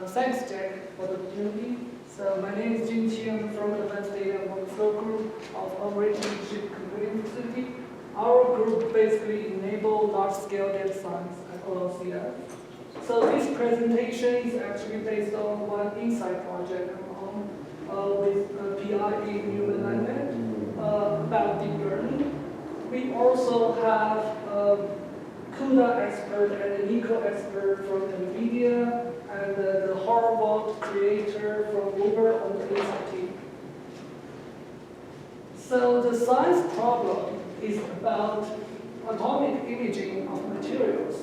Thanks, Jack, for the opportunity. So my name is Junqi. I'm from the Advanced Data Workflow Group of Operating Chip Computing Facility. Our group basically enables large-scale data science at OLCF. So this presentation is actually based on one insight project I'm on with PI in human language about deep learning. We also have CUDA expert and an Nico expert from NVIDIA and the Harvard creator from Uber on the insight team. So the science problem is about atomic imaging of materials.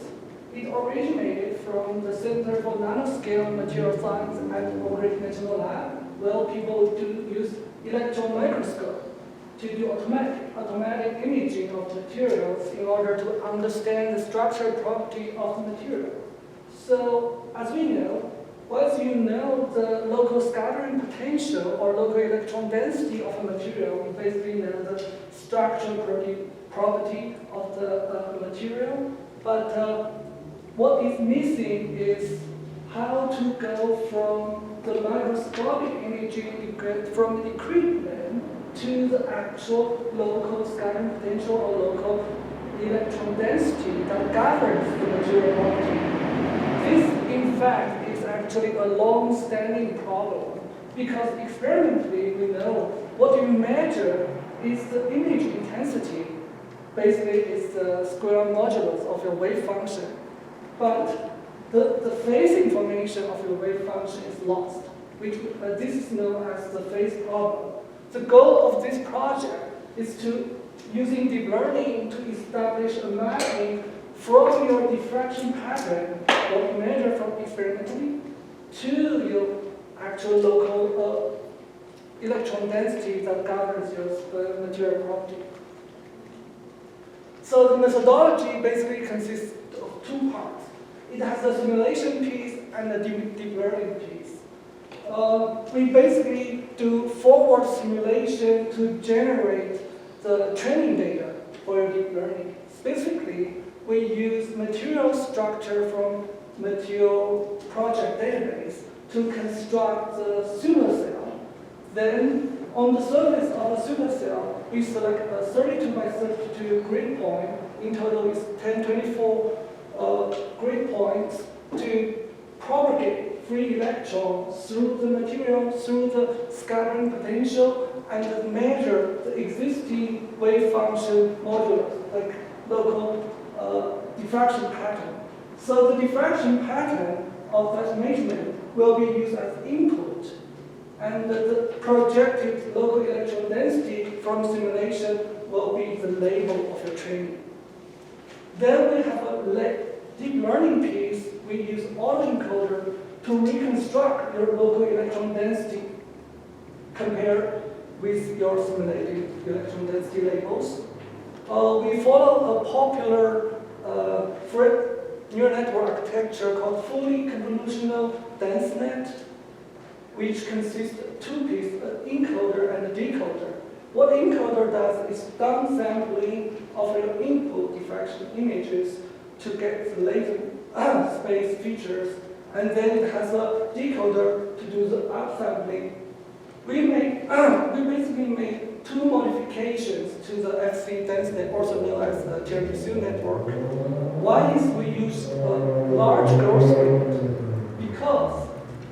It originated from the Center for Nanoscale Material Science at Oak Ridge National Lab, where people do use electron microscope to do automatic imaging of materials in order to understand the structural property of the material. So, as we know, once you know the local scattering potential or local electron density of a material, you basically know the structural property of the material. But what is missing is how to go from the microscopic imaging from the equipment to the actual local scattering potential or local electron density that governs the material property. This, in fact, is actually a long-standing problem because experimentally we know what you measure is the image intensity. Basically, it's the square modulus of your wave function. But the phase information of your wave function is lost, which this is known as the phase problem. The goal of this project is to, using deep learning, to establish a mapping from your diffraction pattern, what you measure from experimentally, to your actual local electron density that governs your material property. So the methodology basically consists of two parts. It has a simulation piece and a deep learning piece. We basically do forward simulation to generate the training data for your deep learning. Specifically, we use material structure from material project database to construct the pseudocell. Then, on the surface of the pseudocell, we select a 32 by 32 grid point. In total, it's 1024 grid points to propagate free electrons through the material, through the scattering potential, and measure the existing wave function modulus, like local diffraction pattern. So the diffraction pattern of that measurement will be used as input, and the projected local electron density from simulation will be the label of your training. Then we have a deep learning piece. We use autoencoder to reconstruct your local electron density compared with your simulated electron density labels. We follow a popular neural network architecture called fully convolutional dense net, which consists of two pieces, an encoder and a decoder. What encoder does is downsampling of your input diffraction images to get the latent space features, and then it has a decoder to do the upsampling. We basically made two modifications to the FC dense net, also known as the TRPC network. One is we use a large growth rate because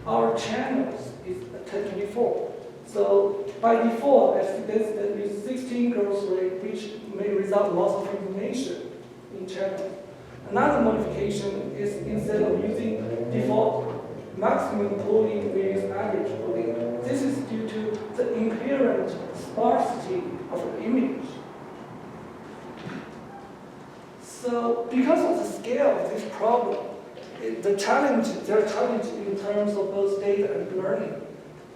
our channels is 1024. So by default, FC dense net is 16 growth rate, which may result in loss of information in channels. Another modification is instead of using default maximum pooling, we use average pooling. This is due to the inherent sparsity of the image. So because of the scale of this problem, there are challenges in terms of both data and learning.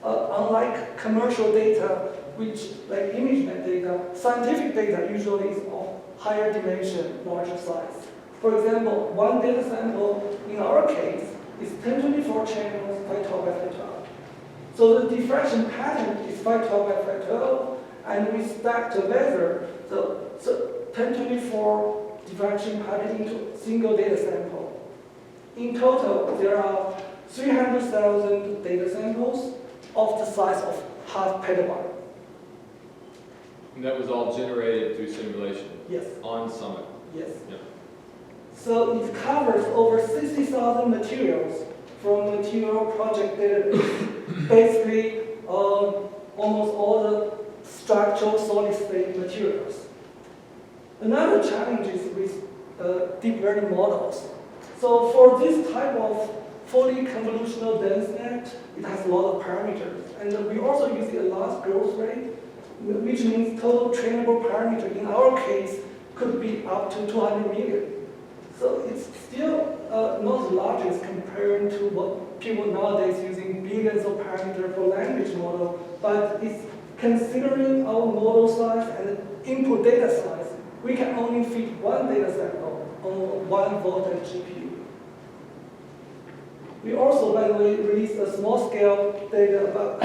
Unlike commercial data, which like ImageNet data, scientific data usually is of higher dimension, larger size. For example, one data sample in our case is 1024 channels 512 by 512. So the diffraction pattern is 512 by 512, and we stack together the 1024 diffraction pattern into a single data sample. In total, there are 300,000 data samples of the size of half petabyte. And that was all generated through simulation? Yes. On Summit? Yes. Yeah. So it covers over 60,000 materials from material project database. Basically, almost all the structural solid-state materials. Another challenge is with deep learning models. So for this type of fully convolutional dense net, it has a lot of parameters. And we also use a large growth rate, which means total trainable parameter in our case could be up to 200 million. So it's still not the largest compared to what people nowadays using billions of parameters for language model, but it's considering our model size and input data size, we can only fit one data sample on 1 voltage GPU. We also, by the way, released a small-scale data about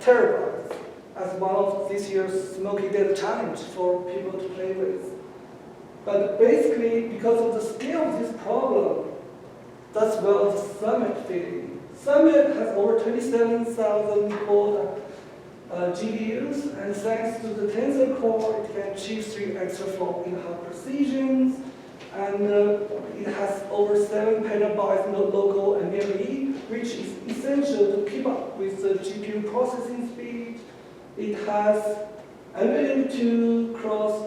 terabytes as one of this year's Smoky Data Challenge for people to play with. But basically, because of the scale of this problem, that's where the Summit fit in. Summit has over 27,000 core GPUs, and thanks to the Tensor Core, it can achieve 3 exaflop in high precisions, and it has over 7 petabytes local memory, which is essential to keep up with the GPU processing speed. It has ability to cross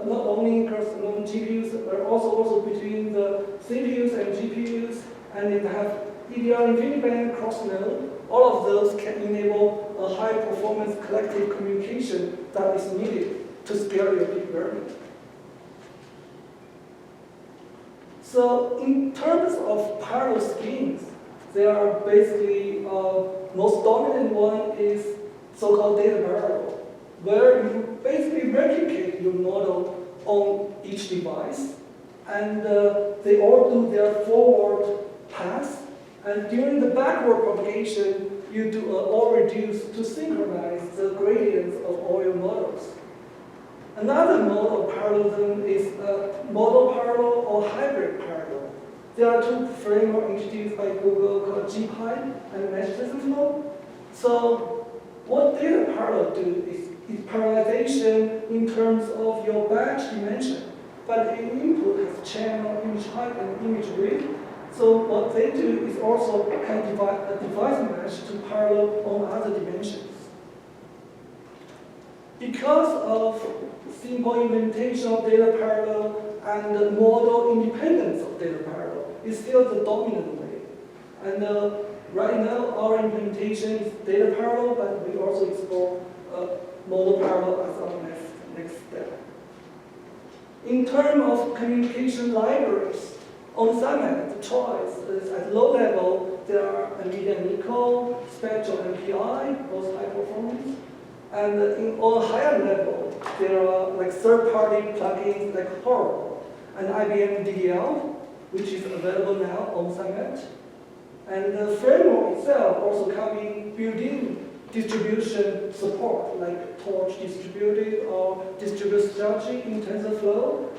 not only cross among GPUs, but also between the CPUs and GPUs, and it has EDR InfiniBand cross node. All of those can enable a high performance collective communication that is needed to scale your deep learning. So in terms of parallel schemes, there are basically most dominant one is so-called data parallel, where you basically replicate your model on each device, and they all do their forward pass, and during the backward propagation, you do all reduce to synchronize the gradients of all your models. Another mode of parallelism is model parallel or hybrid parallel. There are 2 frameworks introduced by Google called GPy and Mesh TensorFlow. So what data parallel do is parallelization in terms of your batch dimension, but in input has channel, image height, and image width. So what they do is also can divide a device mesh to parallel on other dimensions. Because of simple implementation of data parallel and the model independence of data parallel is still the dominant way. And right now, our implementation is data parallel, but we also explore model parallel as our next step. In terms of communication libraries, on Summit, the choice is at low level, there are NVIDIA NICO, Spectral MPI, both high performance. And on higher level, there are like third-party plugins like Horror and IBM DDL, which is available now on Summit. And the framework itself also comes built-in distribution support, like torch distributed or distributed strategy in TensorFlow.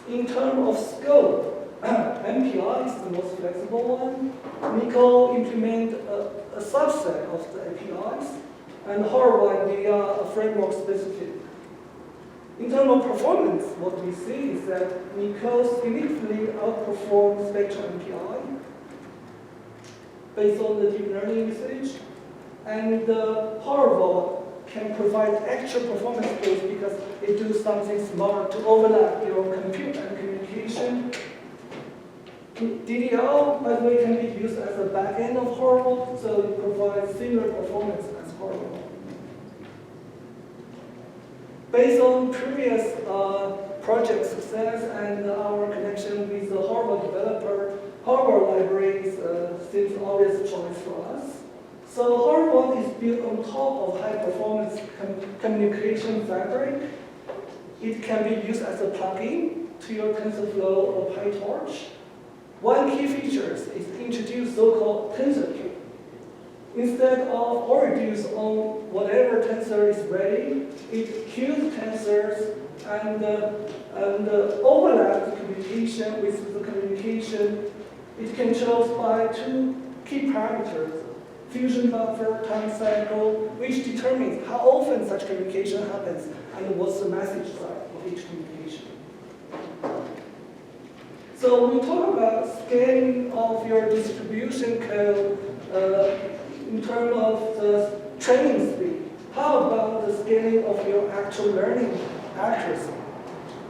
In terms of scope, MPI is the most flexible one. NICO implement a subset of the APIs, and Horror and DDL are framework specific. In terms of performance, what we see is that NICO significantly outperforms Spectral MPI based on the deep learning usage. And Horror can provide extra performance boost because it does something smart to overlap your compute and communication. DDL, by the way, can be used as a backend of Horror, so it provides similar performance as Horror. Based on previous project success and our connection with the Horror developer, Horror libraries seems obvious choice for us. So Horror is built on top of high-performance communication fabric. It can be used as a plugin to your TensorFlow or PyTorch. One key feature is introduce so-called tensor queue. Instead of reduce on whatever tensor is ready, it queues tensors and overlap the communication with the communication. It controls by 2 key parameters, fusion buffer, time cycle, which determines how often such communication happens and what's the message side of each communication. So we talk about scaling of your distribution code in terms of the training speed. How about the scaling of your actual learning accuracy?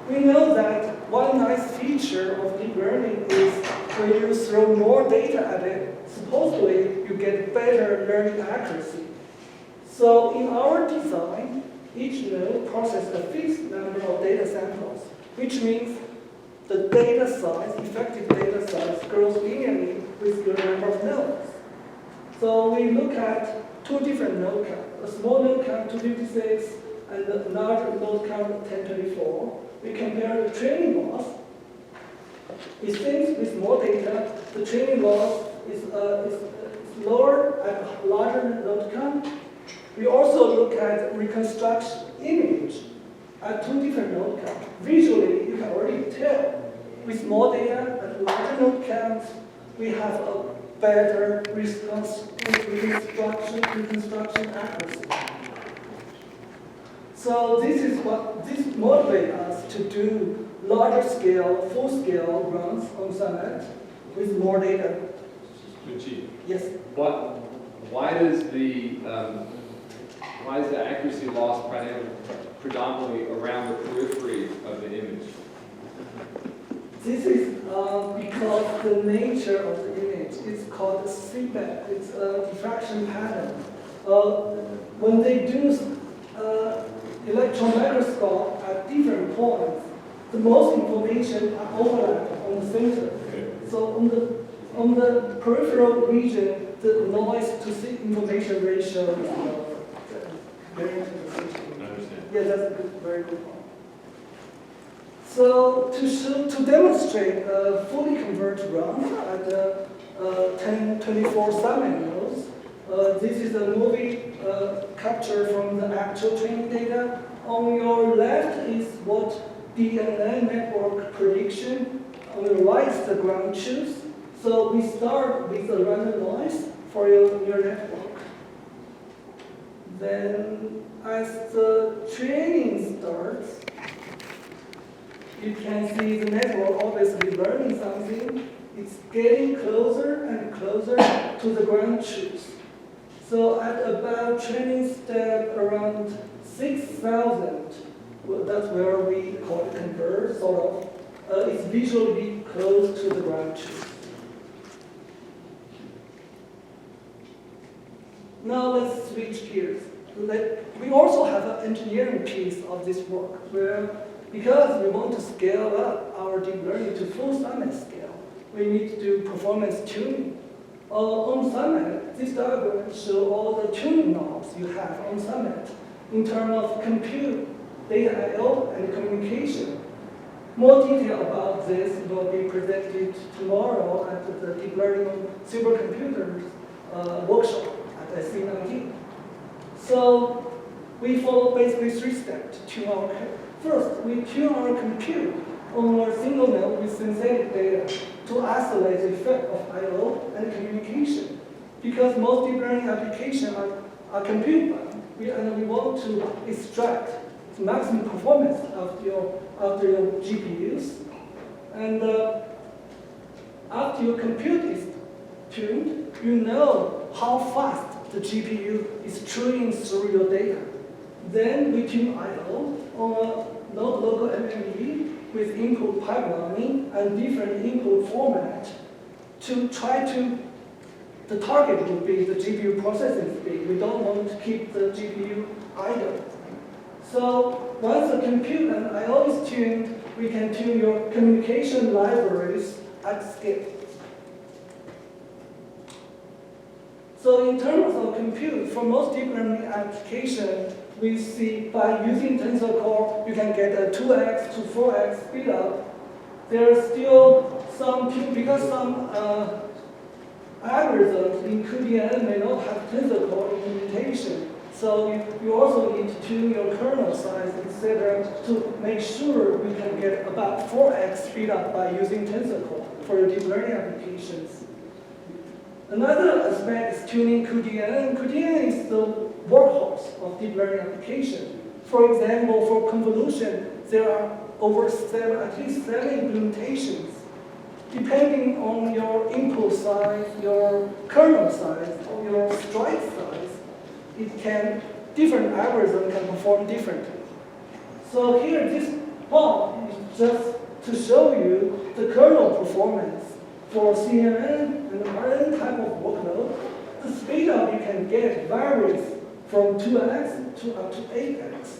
We know that one nice feature of deep learning is when you throw more data at it, supposedly you get better learning accuracy. So in our design, each node processes a fixed number of data samples, which means the data size, effective data size, grows linearly with your number of nodes. So we look at two different node counts, a small node count 256 and a larger node count 1024. We compare the training loss. It seems with more data, the training loss is lower at a larger node count. We also look at reconstruction image at two different node counts. Visually, you can already tell with more data at larger node counts, we have a better reconstruction accuracy. So this is what this motivates us to do larger scale, full scale runs on Summit with more data. Junqi, Yes. why is the accuracy loss predominantly around the periphery of the image? This is because the nature of the image is called a feedback. It's a diffraction pattern. When they do electron microscope at different points, the most information are overlapped on the center. Okay. So on the peripheral region, the noise to information ratio is very interesting. I understand. Yeah, that's a very good point. So to demonstrate a fully converged run at the 1024 Summit nodes, this is a movie capture from the actual training data. On your left is what DNN network prediction. On the right is the ground truth. So we start with a random noise for your network. Then as the training starts, you can see the network obviously learning something. It's getting closer and closer to the ground truth. So at about training step around 6,000, well, that's where we call it converge, sort of. It's visually close to the ground truth. Now let's switch gears. We also have an engineering piece of this work where, because we want to scale up our deep learning to full Summit scale, we need to do performance tuning. On Summit, this diagram shows all the tuning knobs you have on Summit in terms of compute, data I/O, and communication. More detail about this will be presented tomorrow at the Deep Learning Supercomputers workshop at SC19. So we follow basically 3 steps to tune our code. First, we tune our compute on a single node with synthetic data to isolate the effect of I/O and communication. Because most deep learning applications are compute-bound, and we want to extract the maximum performance of your GPUs. And after your compute is tuned, you know how fast the GPU is chewing through your data. Then we tune I/O on a local MME with input pipelining and different input format to try to, the target would be the GPU processing speed. We don't want to keep the GPU idle. So once the compute and I/O is tuned, we can tune your communication libraries at scale. So in terms of compute, for most deep learning applications, we see by using Tensor Core, you can get a 2x to 4x speed up. There are still some, because some algorithms in QDN may not have Tensor Core implementation. So you also need to tune your kernel size, etc., to make sure we can get about 4x speed up by using Tensor Core for your deep learning applications. Another aspect is tuning QDN. QDN is the workhorse of deep learning application. For example, for convolution, there are at least 7 implementations. Depending on your input size, your kernel size, or your stride size, different algorithms can perform differently. So here, this plot is just to show you the kernel performance for CNN and RNN type of workload. The speed up you can get varies from 2x to up to 8x.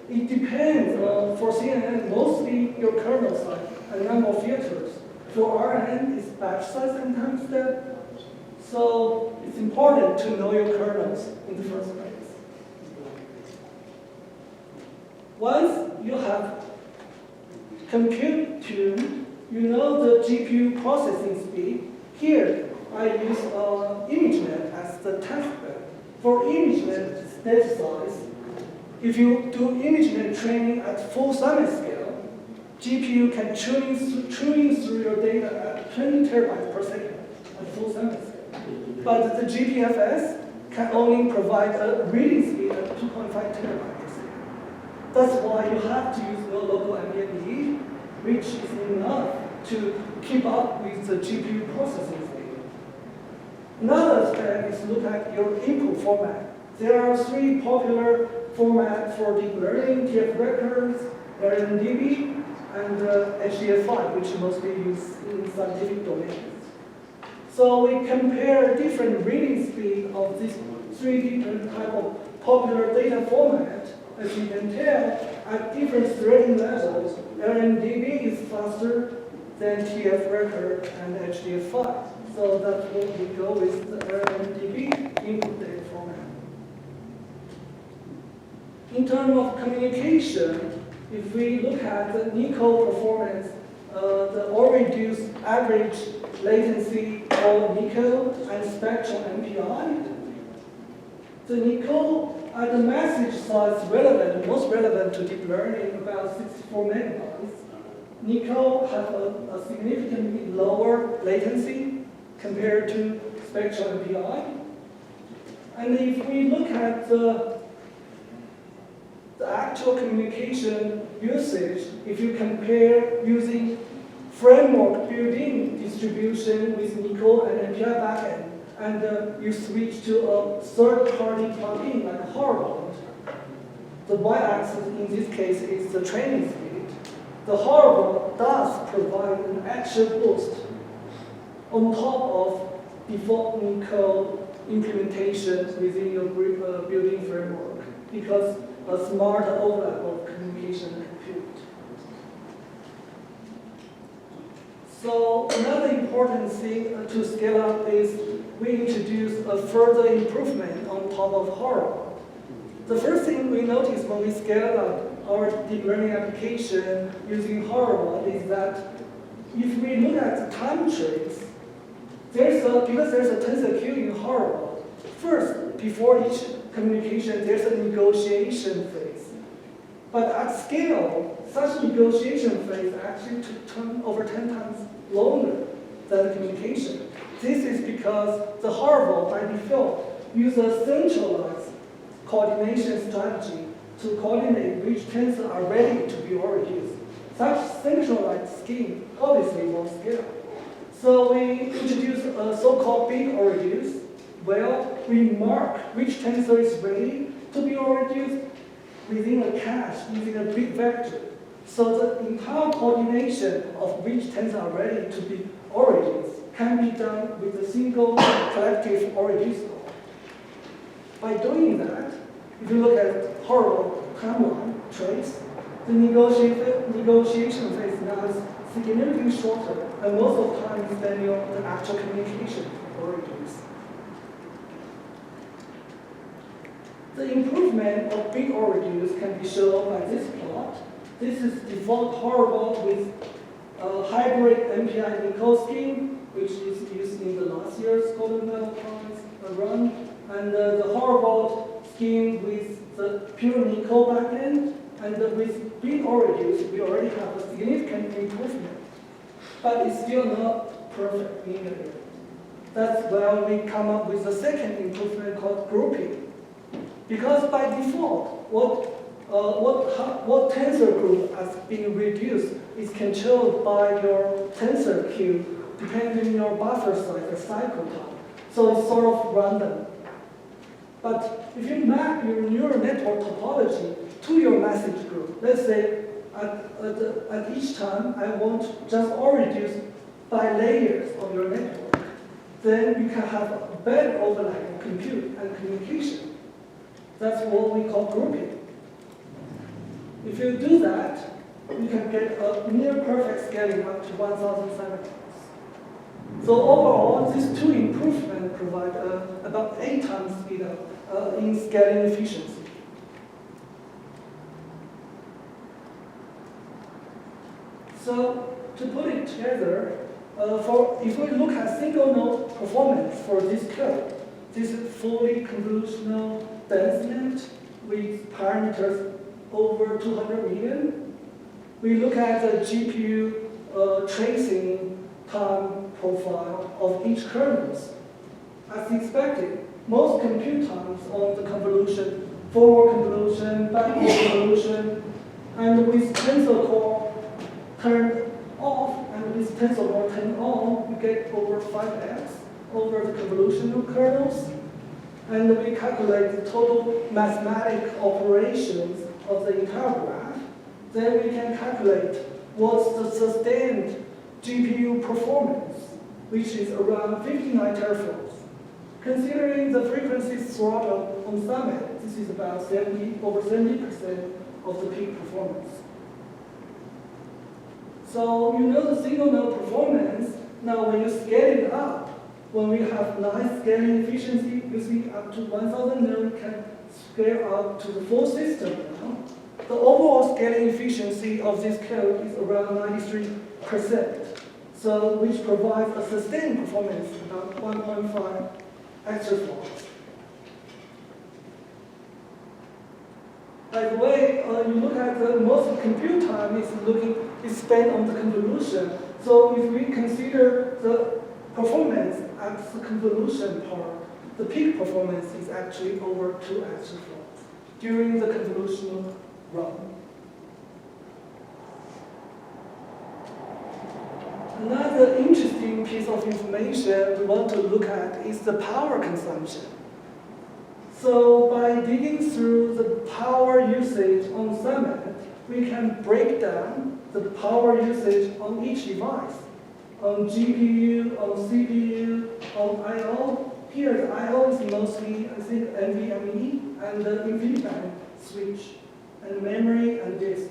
It depends on, for CNN, mostly your kernel size and number of filters. For RNN, it's batch size and time step. So it's important to know your kernels in the first place. Once you have compute tuned, you know the GPU processing speed. Here, I use ImageNet as the test bed. For ImageNet data size, if you do ImageNet training at full summit scale, GPU can tune through your data at 20 terabytes per second at full summit scale. But the GPFS can only provide a reading speed at 2.5 terabytes per second. That's why you have to use no local NVMe, which is enough to keep up with the GPU processing speed. Another aspect is look at your input format. There are 3 popular formats for deep learning: TF records, RNDB, and HDF5, which mostly used in scientific domains. So we compare different reading speed of these 3 different type of popular data formats. As you can tell, at different threading levels, RNDB is faster than TF record and HDF5. So that's what we go with the RNDB input data format. In terms of communication, if we look at the NICO performance, the all-reduced average latency or NICO and spectral MPI, the NICO at the message size most relevant to deep learning, about 64 megabytes. NICO have a significantly lower latency compared to spectral MPI. And if we look at the actual communication usage, if you compare using framework built-in distribution with NICO and MPI backend, and you switch to a third-party plugin like Horovod, the y-axis in this case is the training speed. The Horovod does provide an extra boost on top of default NICO implementation within your built-in framework, because a smart overlap of communication and compute. So another important thing to scale up is we introduce a further improvement on top of Horovod. The first thing we notice when we scale up our deep learning application using Horovod is that if we look at the time trace, because there's a tensor queue in Horovod, first, before each communication, there's a negotiation phase. But at scale, such negotiation phase actually took over 10 times longer than the communication. This is because the Horovod, by default, uses a centralized coordination strategy to coordinate which tensors are ready to be reduced. Such centralized scheme obviously won't scale. So we introduce a so-called big or reduce, where we mark which tensor is ready to be reduced within a cache using a big vector. So the entire coordination of which tensors are ready to be reduced can be done with a single collective reduce call. By doing that, if you look at Horovod timeline trace, the negotiation phase now is significantly shorter, and most of the time is spending on the actual communication reduce. The improvement of big or reduce can be shown by this plot. This is default Horovod with a hybrid MPI NICO scheme, which is used in the last year's Golden Medal Prize run, and the Horovod scheme with the pure NICO backend, and with big or reduce, we already have a significant improvement, but it's still not perfect linearly. That's where we come up with the second improvement called grouping. Because by default, what tensor group has been reduced is controlled by your tensor queue, depending on your buffer size or cycle time. So it's sort of random. But if you map your neural network topology to your message group, let's say at each time I want just all reduced by layers of your network, then you can have a better overlap of compute and communication. That's what we call grouping. If you do that, you can get a near perfect scaling up to 1,007 times. So overall, these two improvements provide about 8 times speed up in scaling efficiency. So to put it together, if we look at single node performance for this code, this is fully convolutional dense net with parameters over 200 million. We look at the GPU tracing time profile of each kernels. As expected, most compute times on the convolution, forward convolution, backward convolution, and with tensor core turned off and with tensor core turned on, we get over 5x over the convolutional kernels. And we calculate the total mathematical operations of the entire graph. Then we can calculate what's the sustained GPU performance, which is around 59 teraflops. Considering the frequency throttle on Summit, this is about over 70% of the peak performance. So you know the single node performance. Now when you scale it up, when we have nice scaling efficiency, using up to 1,000 nodes, we can scale up to the full system now. The overall scaling efficiency of this code is around 93%, so which provides a sustained performance about 1.5 exaflops. By the way, you look at the most compute time is spent on the convolution. So if we consider the performance at the convolution part, the peak performance is actually over 2 exaflops during the convolutional run. Another interesting piece of information we want to look at is the power consumption. So by digging through the power usage on Summit, we can break down the power usage on each device. On GPU, on CPU, on I/O. Here the I/O is mostly, I think, NVMe and the InfiniBand switch, and memory and disk.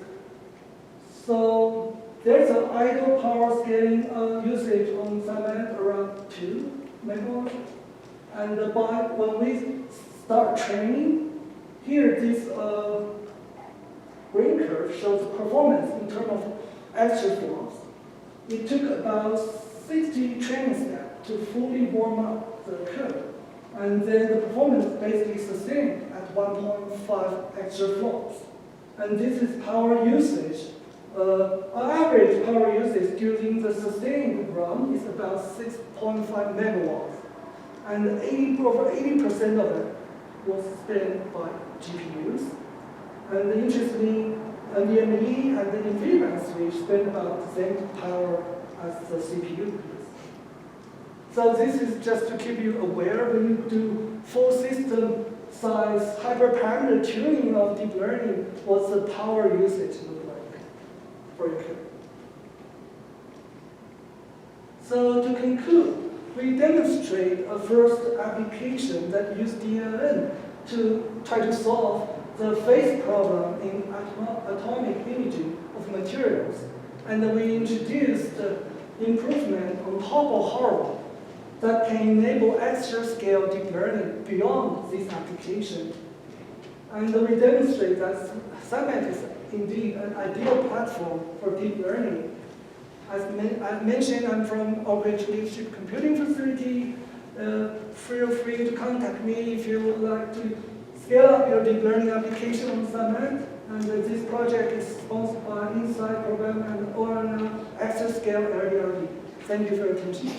So there's an idle power scaling usage on Summit around 2 megawatts. And when we start training, here this green curve shows the performance in terms of exaflops. It took about 60 training steps to fully warm up the code. And then the performance basically sustained at 1.5 exaflops. And this is power usage. On average, power usage during the sustained run is about 6.5 megawatts. And over 80% of it was spent by GPUs. And interestingly, NVMe and the InfiniBand switch spend about the same power as the CPU piece. So this is just to keep you aware when you do full system size hyperparameter tuning of deep learning, what's the power usage look like for your code. So to conclude, we demonstrate a first application that used DLN to try to solve the phase problem in atomic imaging of materials. And we introduced improvement on top of hardware that can enable extra scale deep learning beyond this application. And we demonstrate that Summit is indeed an ideal platform for deep learning. As I mentioned, I'm from Oak Ridge Leadership Computing Facility. Feel free to contact me if you would like to scale up your deep learning application on Summit. And this project is sponsored by Insight Program and ORNL Exascale LDLD. Thank you for your attention.